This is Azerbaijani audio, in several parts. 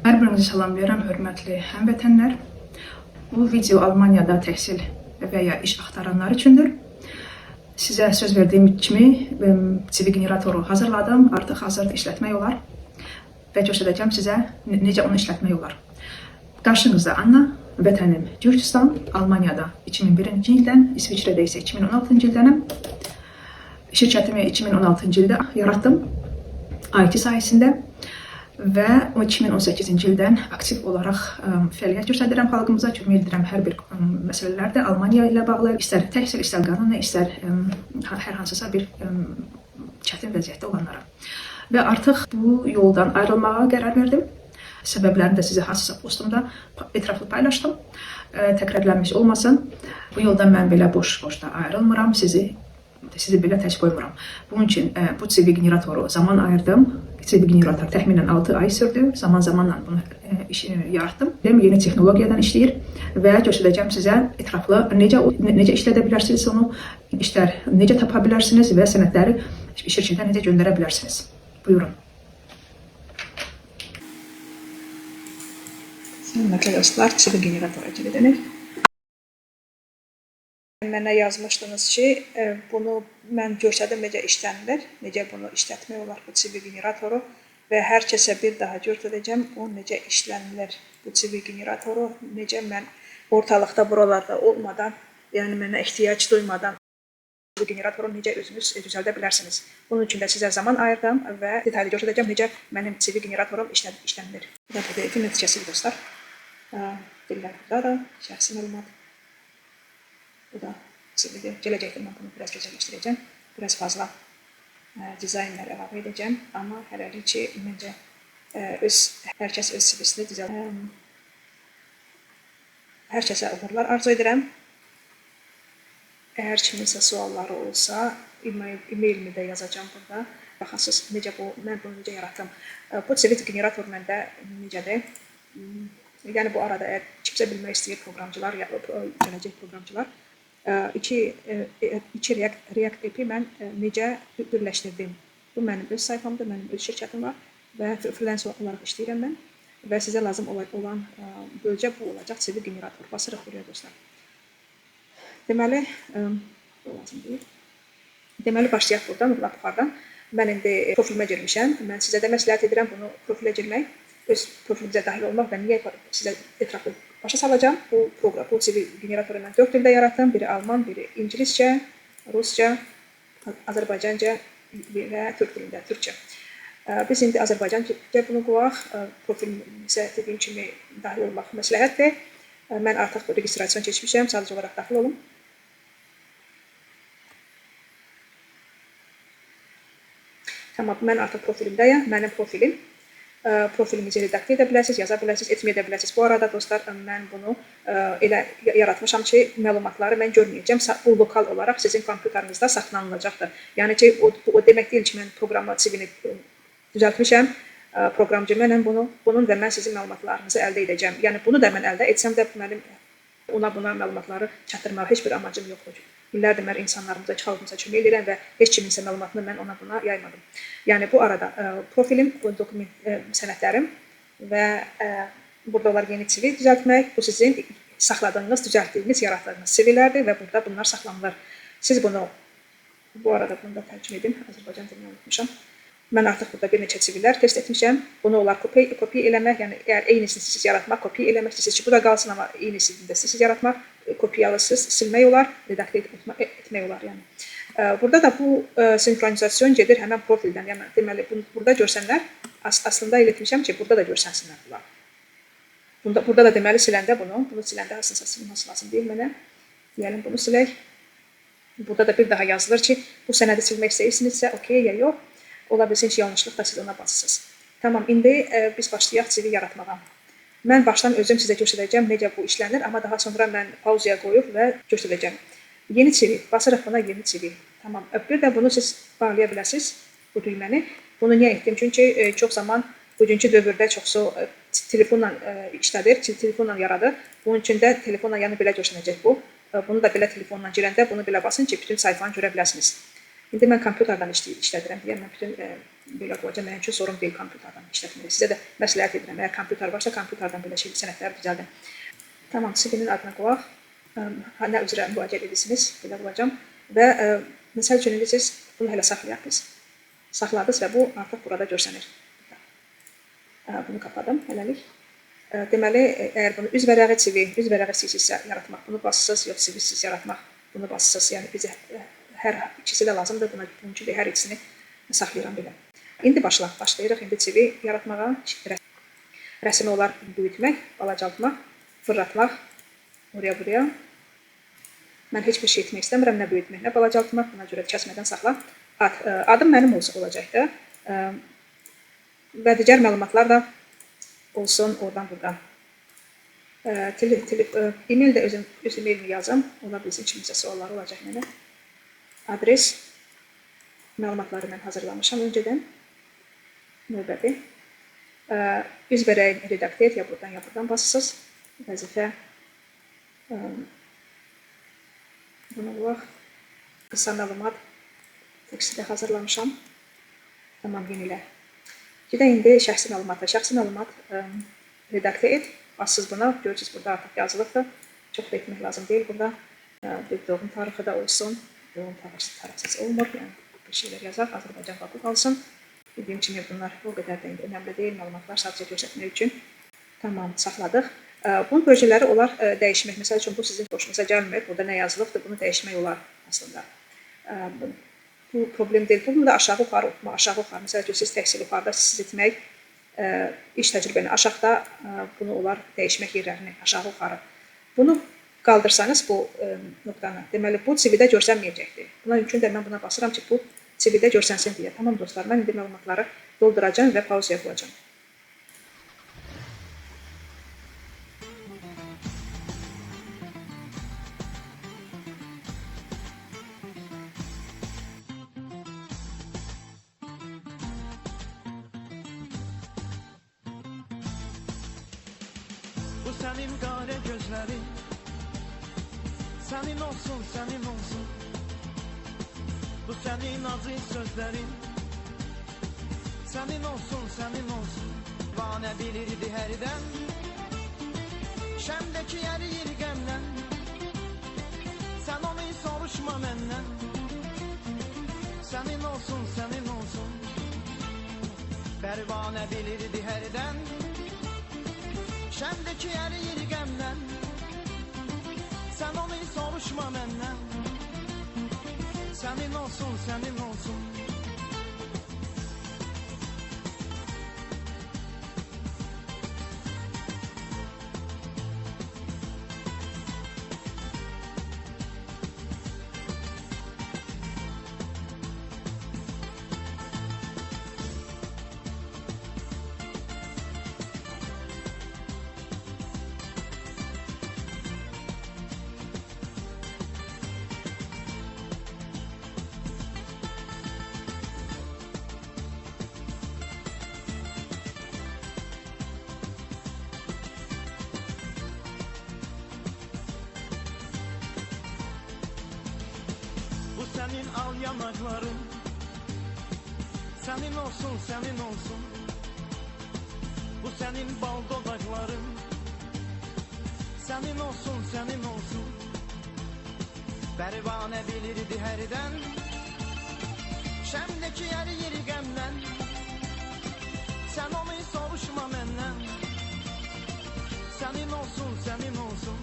Hər birinizi salamlayıram, hörmətli həmvətənlər. Bu video Almaniyada təhsil və ya iş axtaranlar üçündür. Sizə söz verdiyim kimi CV generatoru hazırladım. Artıq hazırda işlətmək olar və göstərəcəm sizə necə onu işlətmək olar. Qarşınızda Anna, vətənim Gürcüstan, Almaniyada 2001-ci ildən, İsviçrədə isə 2016-cı ildənəm. Şirkətimi 2016-cı ildə yaratdım IT sayəsində və 2018-ci ildən aktiv olaraq fəaliyyət göstərirəm xalqımıza, kömək edirəm hər bir məsələlərdə Almaniya ilə bağlı, istər təhsil, istər qanunla, istər hər hansısa bir çətin vəziyyətdə olanlara. Və artıq bu yoldan ayrılmağa qərar verdim. Səbəblərini də sizə hansısa postumda ətraflı paylaşdım. Təkrarlənmiş olmasın. Bu yoldan mən belə boş-boşda ayrılmıram, sizi belə tək qoymuram. Bunun üçün bu CV generatoru zaman ayırdım. CV generator təxminən 6 ay sürdü. Zaman-zamanla bunu yaratdım. Yeni texnologiyadan işləyir və göstərəcəm sizə ətraflı necə işlədə bilərsiniz onu, işlər necə tapa bilərsiniz və sənədləri şirkətə necə göndərə bilərsiniz. Buyurun. Hörmətli dostlar, CV generatora gedirik. Mənə yazmışdınız ki, bunu mən göstərdim necə işlənilir, necə bunu işlətmək olar bu CV generatoru və hər kəsə bir daha göstərəcəm o necə işlənilir bu CV generatoru, necə mən ortalıqda buralarda olmadan, yəni mənə ehtiyac duymadan CV generatoru necə özünüz düzəldə bilərsiniz. Bunun üçün də sizə zaman ayırdım və detaylı göstərəcəm necə mənim CV generatorum işlənilir. Bu da PDF nəticəsidir dostlar. Dillər burada da, şəxsi məlumat. Bu da CV'dir. Gələcəkdə mən bunu biraz gözəlləşdirəcəm. Biraz fazla dizaynlar əlavə edəcəm. Amma hələlik ki, məncə hər kəs öz CV-sini düzəldir. Hər kəsə uğurlar arzu edirəm. Əgər kiminsə sualları olsa, e-mailimi də yazacağım burada. Baxasınız, mən bunu necə yaratdım. Bu CV generator məndə necədir? Yəni bu arada əgər kimsə bilmək istəyir proqramcılar, gələcək proqramcılar, iki React API mən necə birləşdirdim. Bu mənim öz sayfamdır, mənim öz şirkətim var və freelance olaraq işləyirəm mən və sizə lazım olan bölgə bu olacaq CV generator. Basırıq buraya dostlar. Deməli, başlayaq buradan, yuxarıdan. Mən indi profilimə girmişəm. Mən sizə də məsləhət edirəm bunu profilə girmək, öz profilimizə dahil olmaq və niyə sizə ətraflı başa salacağım. Bu CV generatoru mən 4 dildə yaratdım. Biri Alman, biri İngiliscə, Rusca, Azərbaycanca və Türk dilində, Türkçə. Biz indi Azərbaycanca bunu qoyaq. Profilimizə dediyim kimi dahil olmaq məsləhətdir. Mən artıq registrasiyon keçmişəm, sadəcə olaraq daxil olum. Tamam, mən artıq profilimdəyəm. Mənim profilim. Profilimizi redaktə edə bilərsiniz, yaza bilərsiniz, etməyə də bilərsiniz. Bu arada dostlar, mən bunu elə yaratmışam ki, məlumatları mən görməyəcəm. Bu lokal olaraq sizin kompüterinizdə saxlanılacaqdır. Yəni ki, o demək deyil ki, mən proqramla CV-ni düzəltmişəm, proqramcı mənəm bunun və mən sizin məlumatlarınızı əldə edəcəm. Yəni bunu da mən əldə etsəm də mənim buna məlumatları çatdırmağa heç bir amacım yoxdur. İllərdir mən insanlarımıza, xalqımıza kömək edirəm və heç kiminsə məlumatını mən buna yaymadım. Yəni bu arada profilim, bu dokument sənədlərim və burada olar yeni CV düzəltmək, bu sizin saxladığınız, düzəltdiyiniz, yaratdığınız CV-lərdir və burada bunlar saxlanılır. Siz bunu, bu arada bunu da tərcümə edin, Azərbaycan dilini unutmuşam. Mən artıq burada bir neçə CV-lər test etmişəm. Bunu olar kopya eləmək, yəni əgər eynisini siz yaratmaq, kopya eləmək istəyirsiniz ki, bu da qalsın, amma eynisini də siz yaratmaq, kopyalısız silmək olar, redaktə etmək olar. Burada da bu sinkronizasyon gedir həmən profildən. Yəni deməli, burada görsənlər, aslında elə etmişəm ki, burada da görsənsinlər bunlar. Burada da deməli siləndə bunu siləndə hansısa silməsi lazım deyil mənə. Deyəlim, bunu silək. Burada da bir daha yazılır ki, bu sənədi silmək istəyirsinizsə, okey ya yox. Ola bilsin ki, yanlışlıqla siz ona basırsınız. Tamam, indi biz başlayaq CV yaratmağa. Mən başdan özüm sizə göstərəcəm necə bu işlənir, amma daha sonra mən pauzaya qoyub və göstərəcəm. Yeni CV, basırıq buna yeni CV. Tamam, bir də bunu siz bağlaya bilərsiniz, bu düyməni. Bunu niyə etdim? Çünki çox zaman bugünkü dövrdə çoxsu telefonla işlədir, telefonla yaradır. Bunun üçün də telefonla yəni belə göstərəcək bu. Bunu da belə telefonla girəndə bunu belə basın ki, bütün sayfanı görə biləsiniz. İndi mən kompüterdən işlədirəm deyə mən bütün belə qoyacam. Mənim üçün sorun deyil kompüterdən işlətmək. Sizə də məsləhət edirəm. Əgər kompüter varsa, kompüterdən belə sənədləri düzəldin. Tamam, CV-nin adına qoyaq. Nə üzrə müraciət edirsiniz, belə qoyacam. Və məsəl üçün indi siz bunu hələ saxlayaq biz. Saxladınız və bu artıq burada görsənir. Bunu kapadım hələlik. Deməli, əgər bunu üz vərəqi CV, üz vərəqi CV-sə yaratmaq, bunu basısız, yox CV-siz yaratmaq, bunu basısız. Yəni bizə hər ikisi də lazımdır. Buna mümkün deyil, hər ikisini saxlayıram belə. İndi başlayırıq. İndi CV yaratmağa. Rəsmi olar böyütmək, balacaltmaq, fırlatmaq, oraya buraya. Mən heç bir şey etmək istəmirəm, nə böyütmək, nə balacaltmaq. Buna görə kəsmədən saxla. Adım mənim olacaqdır. Və digər məlumatlar da olsun oradan buradan. E-mail də öz e-mailimi yazım. Ola bilsin kimsə sualları olacaq mənə. Adres məlumatları mən hazırlamışam öncədən. Növbəti. Üz vərəyin redaktə et, ya buradan basısız. Vəzifə. Buna qoyaq. Qısa məlumat. Teksti də hazırlamışam. Tamam, yenilə. Gedək indi şəxsi məlumata. Şəxsi məlumat redaktə et. Bassız buna. Görürsünüz, burada artıq yazılıbdır. Çox da etmək lazım deyil burada. Bir doğum tarixi də olsun. Doğum tarixsiz olmur. Yəni bir şeylər yazaq. Azərbaycan vaxtı qalsın. Dediyim kimi bunlar o qədər də önəmli deyil. Məlumatlar sadəcə göstərmək üçün. Tamam, saxladıq. Bunun proyektləri olar dəyişmək. Məsəl üçün, bu sizin xoşunuza gəlmir. Burada nə yazılıbdır, bunu dəyişmək olar aslında. Bu problem deyil. Bunu da aşağı-yuxarı oxuma, aşağı-yuxarı. Məsəl üçün, siz təhsil yuxarıda siz etmək, iş təcrübəni aşağıda, bunu olar dəyişmək yerlərini aşağı-yuxarı. Bunu qaldırsanız bu nöqtanı, deməli, bu CV-də görsənməyəcəkdir. Buna mümkün də mən buna basıram ki, bu CV-də görsənsin deyə. Tamam dostlar, mən indi məlumatları dolduracağım və pauzaya qoyacağım. Bu sənin qara gözlərin, sənin olsun, sənin olsun. Bu sənin acı sözlərin, sənin olsun, sənin olsun. Vanə bilirdi hərdən, şəmdəki əriyir qəmdən. Sən onu soruşma məndən, sənin olsun, sənin olsun. Pərvanə bilirdi hərdən, şəmdəki əriyir qəmdən. Sən onu soruşma məndən, sənin olsun, sənin olsun. Sənin al yanaqların, sənin olsun, sənin olsun. Bu sənin bal dodaqların, sənin olsun, sənin olsun. Pərvanə bilirdi hərdən, şəmdəki əriyir qəmdən. Sən onu soruşma məndən, sənin olsun, sənin olsun.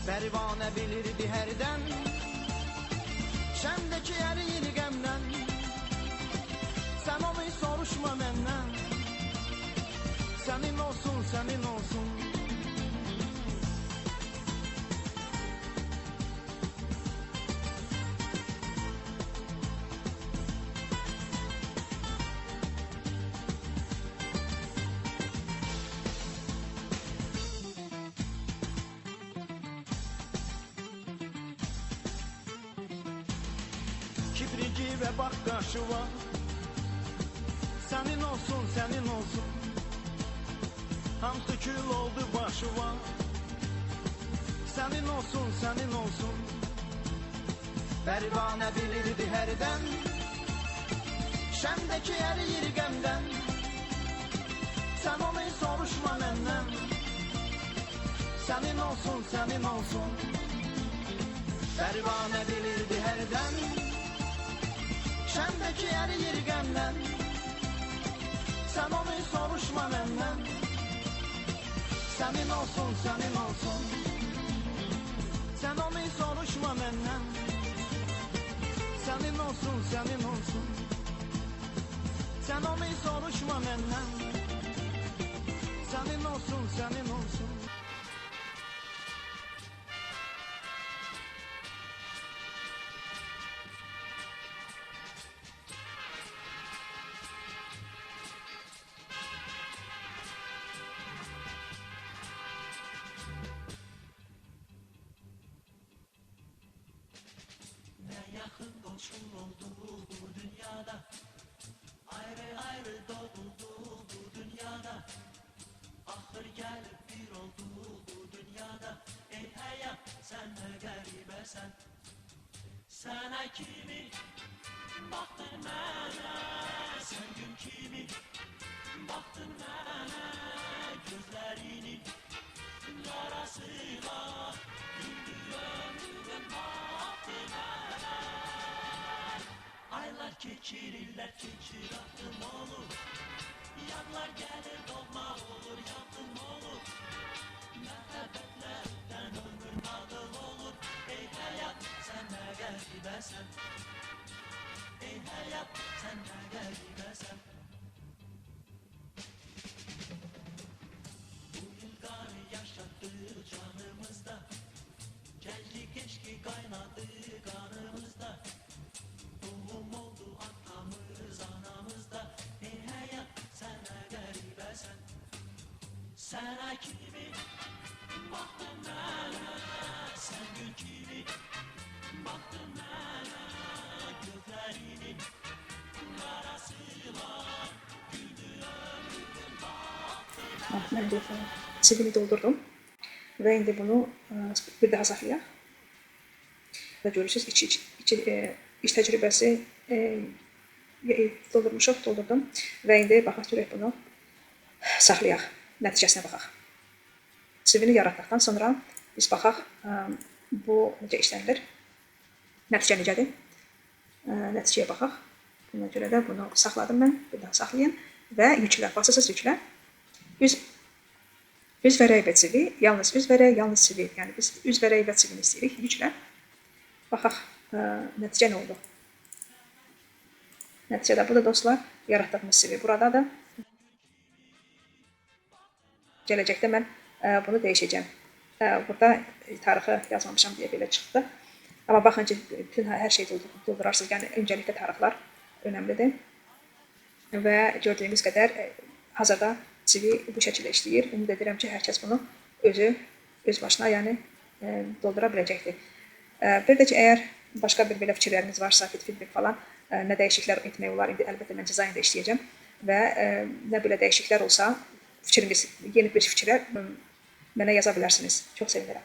Pərvanə bilirdi hərdən, şəmdəki əriyir qəmdən. Sən onu soruşma məndən, sənin olsun, sənin olsun. Kipriki və bax qaşı var, sənin olsun, sənin olsun. Hamısı kül oldu başı var, sənin olsun, sənin olsun. Pərvanə bilirdi hərdən, Şəmdəki əriyir qəmdən. Sən onu soruşma məndən. Sənin olsun, sənin olsun. Pərvanə bilirdi hərdən. Şəmdəki əriyir qəmdən. Sən onu soruşma məndən. Sənin olsun, sənin olsun. Sən onu soruşma məndən. Sənin olsun, sənin olsun. Sən onu soruşma məndən. Sənin olsun, sənin olsun. Yakın komşum oldu bu dünyada. Ayrı ayrı doğulduk bu dünyada. Ahır gelip bir oldu bu dünyada. Ey hayat sen ne garibesen. Sana kimi baktın bana. Sen gün kimi baktın bana. Gözlerinin yarasıyla güldü ömrüm baktın bana. Aylar keçirirler keçir aklım olur. Yanlar gelir dolma olur yandım olur. Məhəbbətlərdən ömür nağıl olur. Ey hayat sen ne garibesen. Ey hayat sen ne garibesen. Bu yıl qar yaşattı canımızda. Gençlik eşki kaynadı kanımızda. Doğum oldu atamız anamızda. Ey hayat sen ne garibesen. Sana kimi baktın bana. Sen gün kimi baktın bana. Gözlerinin arasıyla güldü ömrüm baktın. Mən də CV'ni doldurdum və indi bunu bir daha saxlayaq. Və görürsünüz, iş təcrübəsi doldurdum və indi baxaq görək bunu saxlayaq, nəticəsinə baxaq. CV-ni yaratdıqdan sonra biz baxaq bu necə işlənilir, nəticə necədir, nəticəyə baxaq. Buna görə də bunu saxladım mən, bir daha saxlayın və yüklə, basırsız yüklə. Üz vərəq və CV, yalnız üz vərəq, yalnız CV. Yəni biz üz vərəq və CV-ni istəyirik, yüklə. Baxaq, nəticə nə oldu? Nəticədə burada dostlar, yaratdığımız CV buradadır. Gələcəkdə mən bunu dəyişəcəm. Burada tarixi yazmamışam deyə belə çıxdı. Amma baxın ki, bütün hər şeyi doldurarsınız. Yəni öncəliklə tarixlər önəmlidir. Və gördüyümüz qədər hazırda CV bu şəkildə işləyir. Ümid edirəm ki, hər kəs bunu öz başına doldura biləcəkdir. Bir də ki, əgər başqa bir belə fikirləriniz varsa, feedback falan, nə dəyişikliklər etmək olar, indi əlbəttə mən dizaynda işləyəcəm və nə belə dəyişikliklər olsa, fikriniz, yeni bir fikirlər mənə yaza bilərsiniz. Çox sevinirəm.